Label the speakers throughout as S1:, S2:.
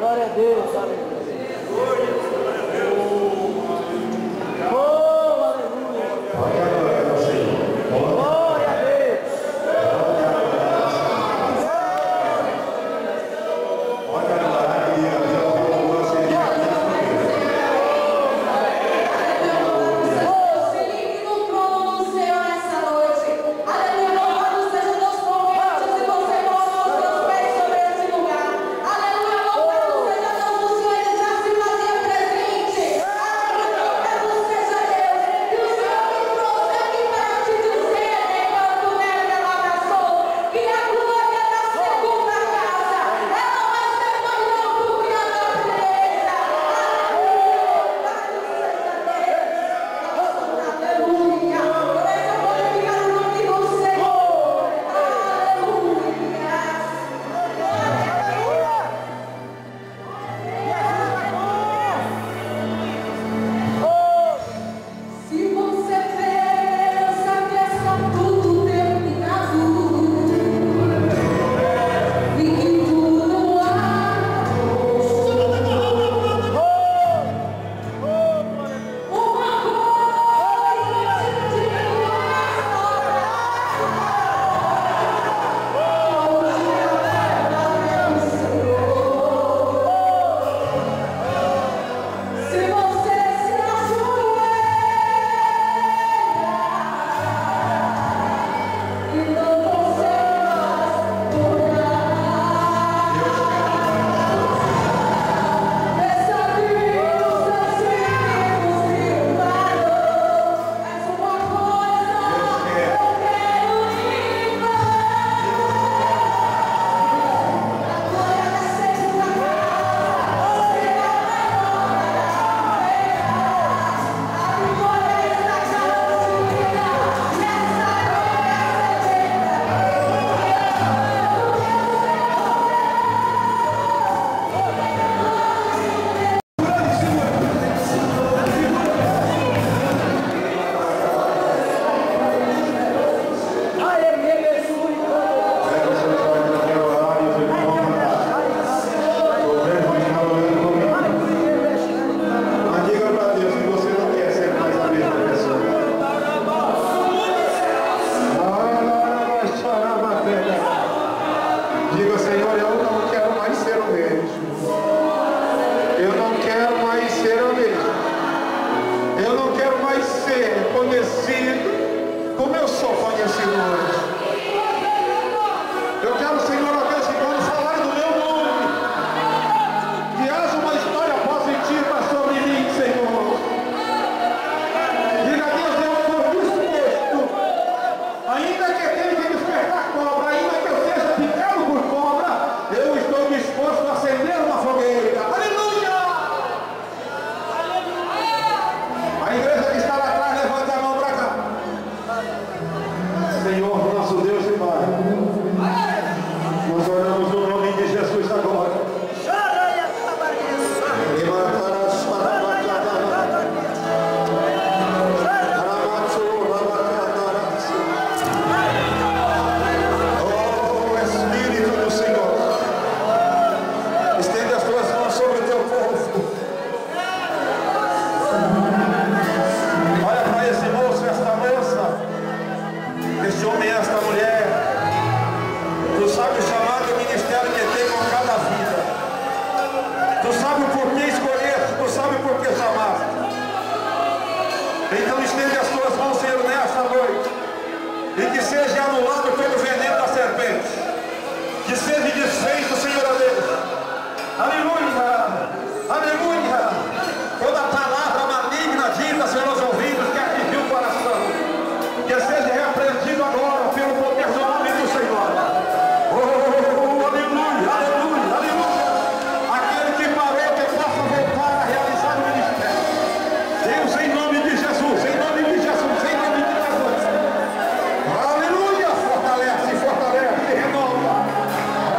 S1: Glória a Deus, aleluia. Oh, aleluia. Glória a Deus.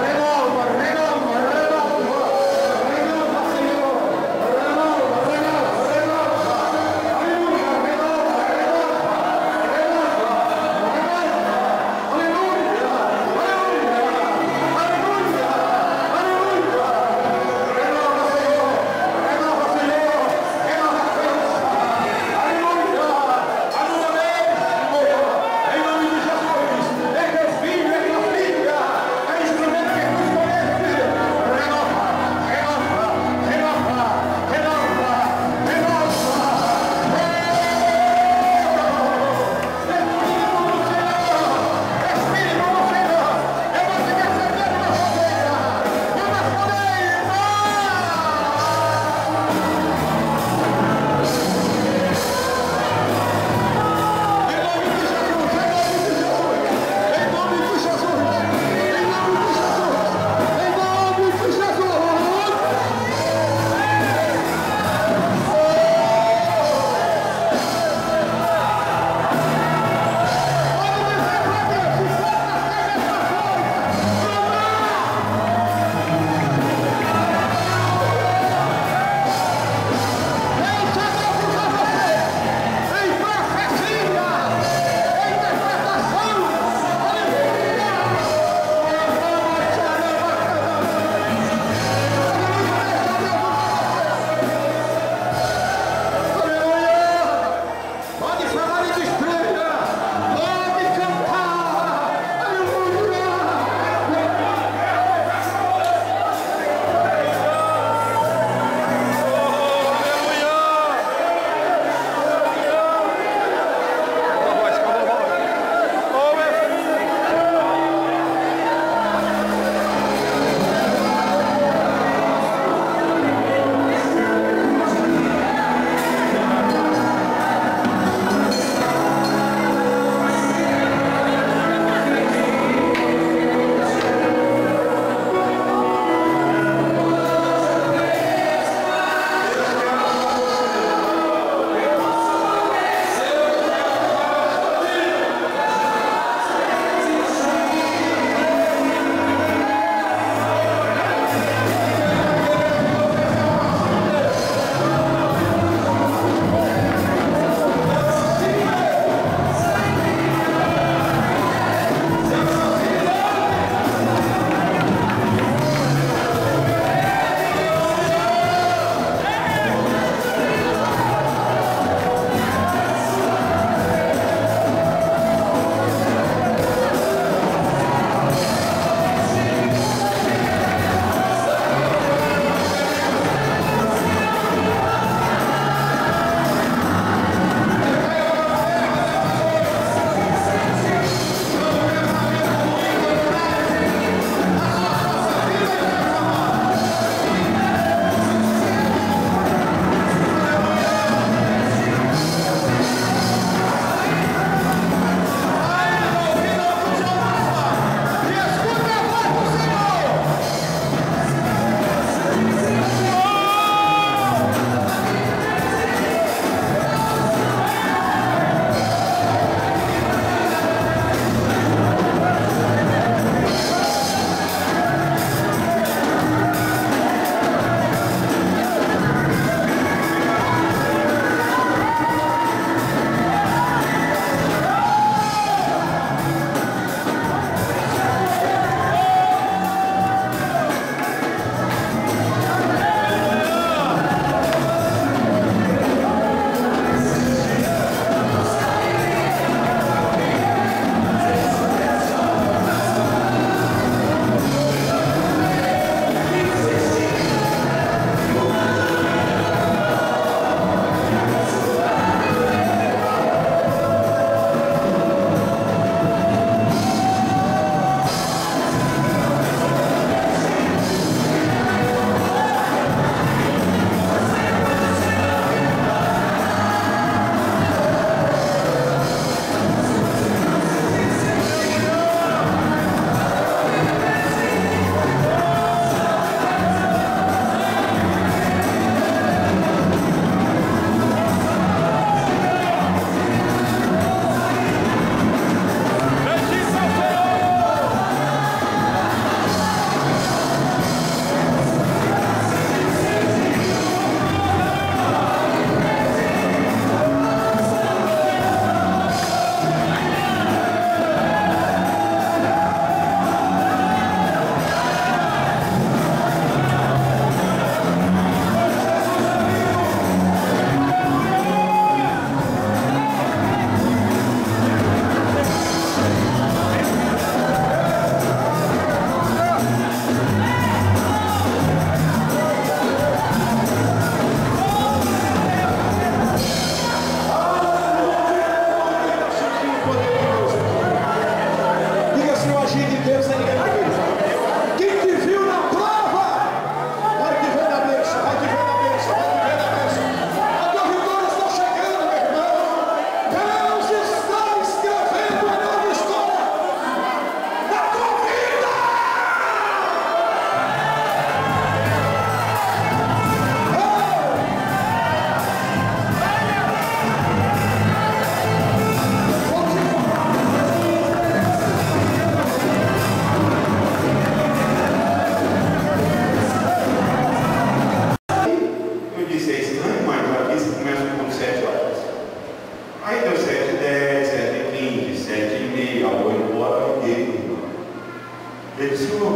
S2: Renova, renova, renova.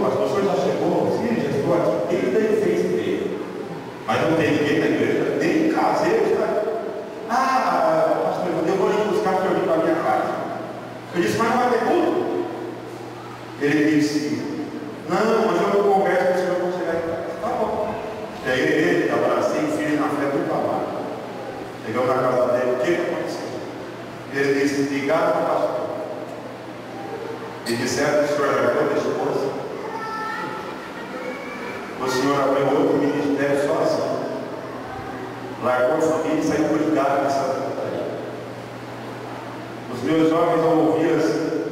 S2: pastor, o senhor já chegou? Sim, já estou aqui desde 6h30. Mas não tem ninguém na igreja, nem caseiro está. Pastor, eu vou ir buscar o senhor para a minha casa. Eu disse, mas não vai ter culto? Ele disse, não, mas eu não converso com o senhor quando chegar em casa. Tá bom. E aí ele estava assim, filho na frente do trabalho. Chegamos na casa dele, o que aconteceu? Ele disse, ligaram para o pastor. E disseram que o senhor largou da esposa. O senhor abriu outro ministério sozinho. Largou a família e saiu ligado nessa montanha. Os meus jovens, ao ouvir assim,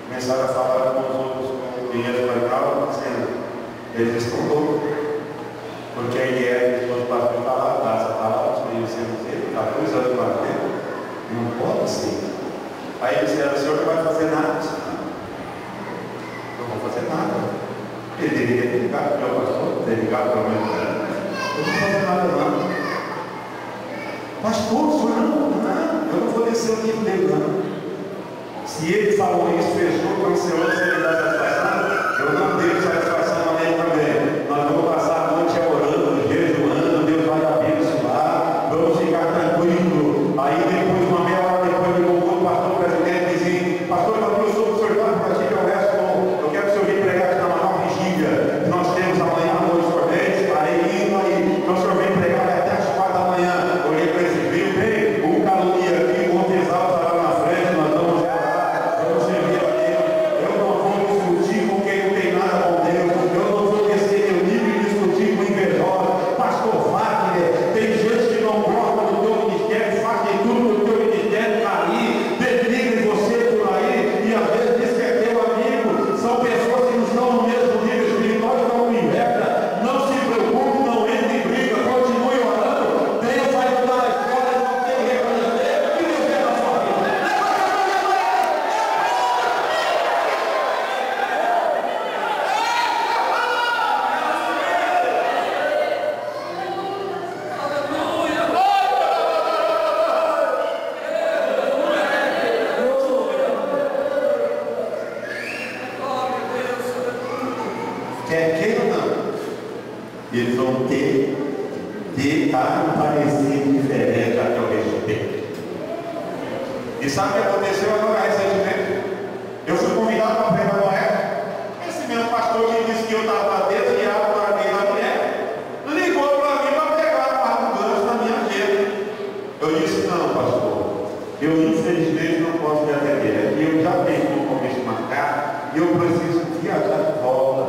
S2: começaram a falar com os outros companheiros para cá, dizendo, eles estão loucos. Porque ele é, o pastor está lá, a casa está lá, os meninos ele está 2 anos lá dentro. Não pode ser. Aí eles disseram, o senhor não vai fazer nada. Não vou fazer nada. Ele deveria ter ligado para o meu pastor, ter ligado para o meu pai. Eu não vou fazer nada não. Pastor, o senhor não, eu não vou descer o nível dele não. Se ele falou isso, fechou, cancelou, se ele dá satisfação, eu não devo satisfação a ele também. Nós vamos passar a noite orando, jejuando, Deus vai abençoar, vamos ficar tranquilos. Aí depois, uma meia hora depois, ele voltou o pastor presidente e dizia, pastor, eu sou o senhor para ti, eu resto bom. Eu quero que o senhor venha pregar aqui na maior vigília que nós temos amanhã à noite, senhor vem, estarei indo aí. Então o senhor vem pregar até as 4 da manhã. Olhei para esse viu, bem, um calunia aqui, um Montezal estará na frente, nós vamos orar, vamos servir a Deus. Eu não vou discutir com quem não tem nada com Deus. Eu não vou descer meu nível e discutir com invejoso. Pastor Wagner, tem gente que não gosta do teu ministério, faz de tudo que o teu ministério está ali, denigrem você por aí, e às vezes diz que é teu amigo. São pessoas que não estão no mesmo nível espiritual, estão com inveja. Não se preocupe, não entre em briga, continue orando. Deus vai te dar a escola, não tem que reconhecer que Deus é na sua vida. Quer queira ou não, eles vão ter de parecer diferente a teu respeito. E sabe o que aconteceu agora recentemente? Eu fui convidado para pregar uma época. Esse mesmo pastor que disse que eu estava lá dentro e algo para mim na mulher, ligou para mim para pregar um gancho na minha agenda. Eu disse, não, pastor, eu infelizmente não posso me atender. Eu já tenho um compromisso marcado e eu preciso viajar de volta.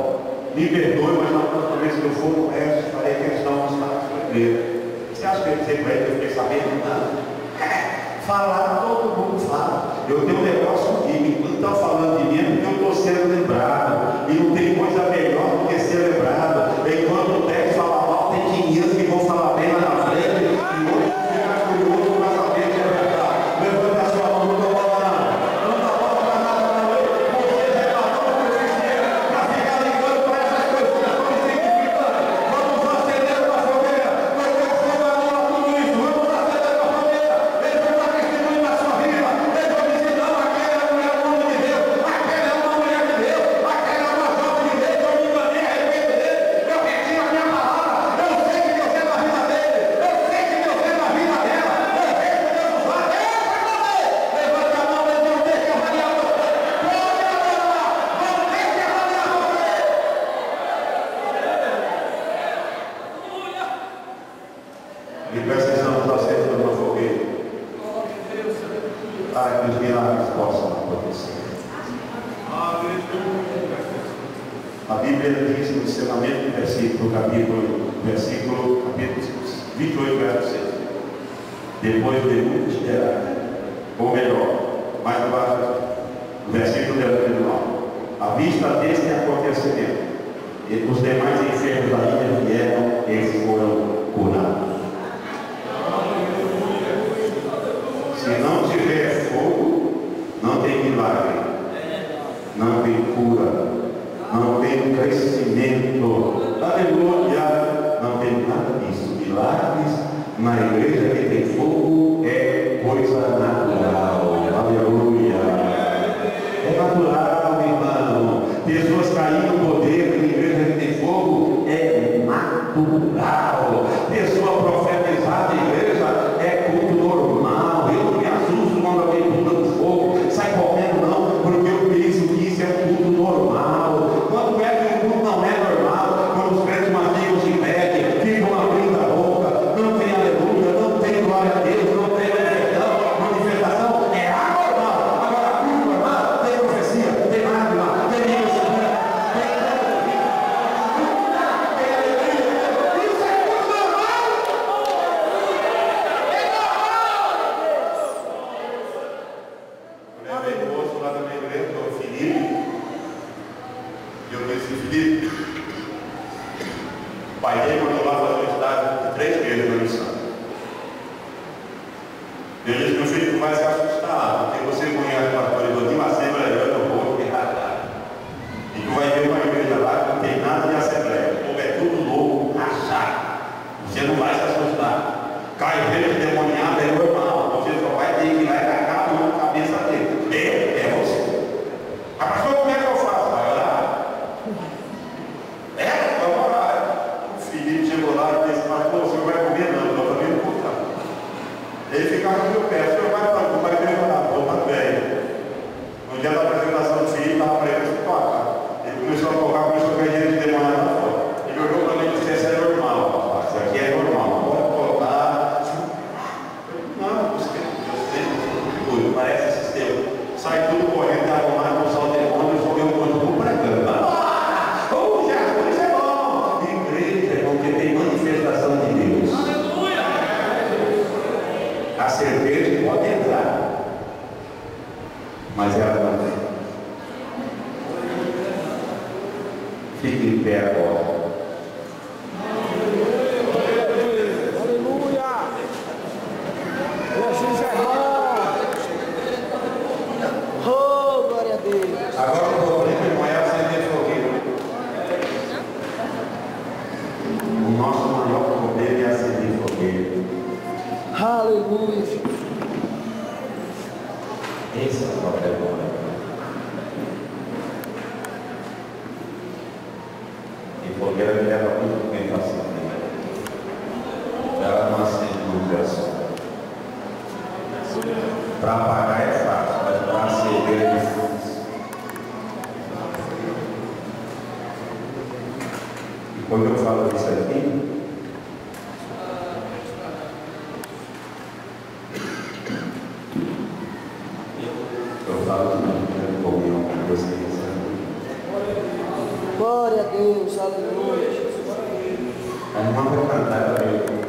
S2: Me perdoe, mas na próxima vez que eu for no resto, farei questão de estar na sua igreja. Você acha que ele disse para ele que eu fiquei sabendo? Não. Falar, todo mundo fala. Eu tenho um negócio comigo. Enquanto estão falando de mim, porque eu estou sendo lembrado. E não tem coisa melhor do que ser lembrado. Enquanto o texto fala mal, tem 500 que vão falar bem lá na frente. E outros vão ficar curiosos para saber que é verdade. Levanta a sua mão, não estou falando. Não está falando para nada, não. Você já passou por esse tempo para ficar ligando para essas coisas que estão insignificantes. Vamos acender uma fogueira. Nós temos que valorar tudo isso. Vamos acender uma fogueira. Ele vai dar testemunho na sua vida. Ele vai dizer, não, aquela é uma mulher de Deus. Aquela é uma mulher de Deus. Aquela é uma jovem de Deus. Eu me enganei a respeito dele. Eu retiro a minha palavra. Eu sei que Deus é na vida dele. Eu sei que Deus é na vida dela. Eu sei que Deus nos faz. Levanta a mão, Deus não deixa eu avaliar você. Pode adorar. Não deixe eu avaliar você. E precisamos acender uma fogueira para que os milagres possam acontecer. A Bíblia diz no ensinamento do versículo 28, verso 6. Depois de muito esperar, ou melhor, mais baixo, o versículo 19. À vista deste acontecimento, e os demais enfermos da ilha vieram e foram curados. Se não tiver fogo, não tem milagre, não tem cura, não tem crescimento, aleluia, não tem nada disso. Milagres na igreja que tem fogo é coisa natural, aleluia. É natural, irmão. Pessoas caídas vai se assustar. Cai verde demoniado é normal. Você só vai ter que ir lá e tacar a mão na cabeça dele. É você. Ah, pastor, como é que eu faço? Vai orar. Vamos orar. O filho chegou lá e disse, pastor, o senhor vai comer? Não, eu também não vou estar. Ele ficava no meu pé, o senhor vai melhorar, vou também. No dia da apresentação do filho, estava para ele tocar. Ele começou a tocar, começou a ganhar de demônio lá fora. Ele olhou para mim e disse, isso é normal, rapaz, isso aqui é normal, pode tocar. Não, você parece sistema. Sai tudo correndo, arrumar, expulsar o demônio, jogar o corpo pregando. Oh, Jesus é bom! Igreja, irmão, que tem manifestação de Deus. A cerveja pode entrar, mas ela não vem. Fique em pé agora.
S1: Aleluia! Jesus é bom! Oh, glória a Deus!
S2: Agora o problema, irmão, é acender fogueira. O nosso maior poder é acender fogueira.
S1: Aleluia!
S2: Esse é o problema. E fogueira me leva muito tempo assim. Ela não acende muito assim. Para apagar é fácil, mas para acender é difícil. E quando eu falo isso aqui, eu falo que não tem comunhão com vocês.
S1: Glória a Deus! Aleluia!
S2: Vamos cantar para ele.